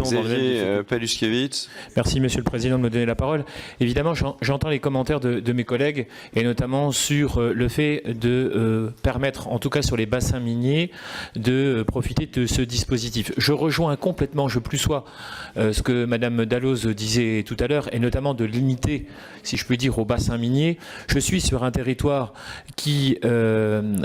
Xavier Paluskiewicz. Merci Monsieur le Président de me donner la parole. Évidemment, j'entends les commentaires de mes collègues, et notamment sur le fait de permettre, en tout cas sur les bassins miniers, de profiter de ce dispositif. Je rejoins complètement, je plus sois, ce que Madame Dalloz disait tout à l'heure, et notamment de limiter, si je puis dire, aux bassins miniers. Je suis sur un territoire qui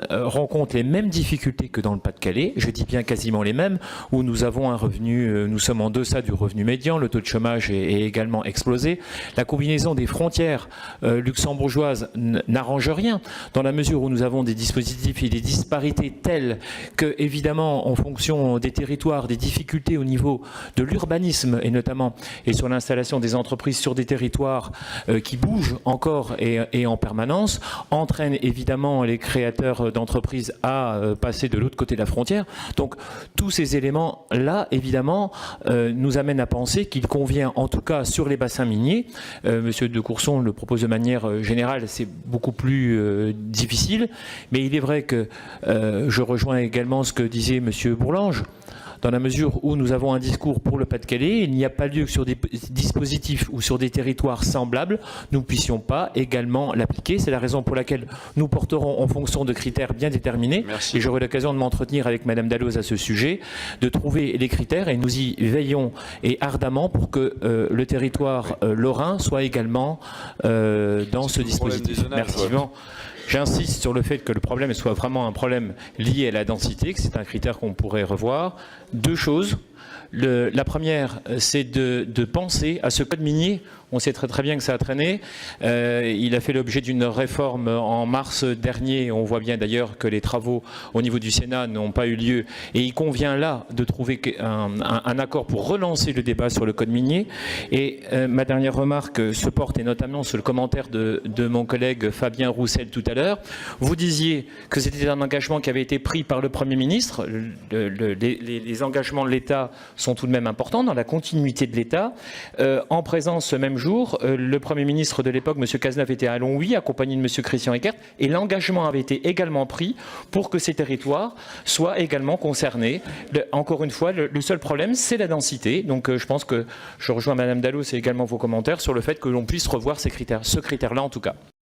rencontre les mêmes difficultés que dans le Pas-de-Calais, je dis bien quasiment les mêmes, où nous avons un revenu, nous sommes en deçà du revenu médian, le taux de chômage est également explosé. La combinaison des frontières luxembourgeoises n'arrange rien, dans la mesure où nous avons des dispositifs et des disparités telles que, évidemment, en fonction des territoires, des difficultés au niveau de l'urbanisme, et notamment et sur l'installation des entreprises sur des territoires qui bougent encore et en permanence, entraînent évidemment les créateurs d'entreprises à passer de l'autre côté de la frontière. Donc tous ces éléments-là, évidemment, nous amènent à penser qu'il convient, en tout cas sur les bassins miniers, Monsieur de Courson le propose de manière générale, c'est beaucoup plus difficile, mais il est vrai que je rejoins également ce que disait Monsieur Bourlange, dans la mesure où nous avons un discours pour le Pas-de-Calais, il n'y a pas lieu que sur des dispositifs ou sur des territoires semblables, nous ne puissions pas également l'appliquer. C'est la raison pour laquelle nous porterons en fonction de critères bien déterminés. Merci. Et j'aurai l'occasion de m'entretenir avec Madame Dalloz à ce sujet, de trouver les critères, et nous y veillons et ardemment pour que le territoire lorrain soit également dans ce dispositif. Merci. J'insiste sur le fait que le problème soit vraiment un problème lié à la densité, que c'est un critère qu'on pourrait revoir. Deux choses. La première, c'est de penser à ce code minier. On sait très bien que ça a traîné. Il a fait l'objet d'une réforme en mars dernier. On voit bien d'ailleurs que les travaux au niveau du Sénat n'ont pas eu lieu. Et il convient là de trouver un accord pour relancer le débat sur le code minier. Et ma dernière remarque se porte, et notamment sur le commentaire de mon collègue Fabien Roussel tout à l'heure. Vous disiez que c'était un engagement qui avait été pris par le Premier ministre. Les engagements de l'État sont tout de même importants dans la continuité de l'État. En présence ce même jour, le Premier ministre de l'époque, M. Cazeneuve, était à Longwy, accompagné de M. Christian Eckert, et l'engagement avait été également pris pour que ces territoires soient également concernés. Encore une fois, le seul problème, c'est la densité. Donc je pense que je rejoins Mme Dalloz et également vos commentaires sur le fait que l'on puisse revoir ces critères, ce critère-là en tout cas.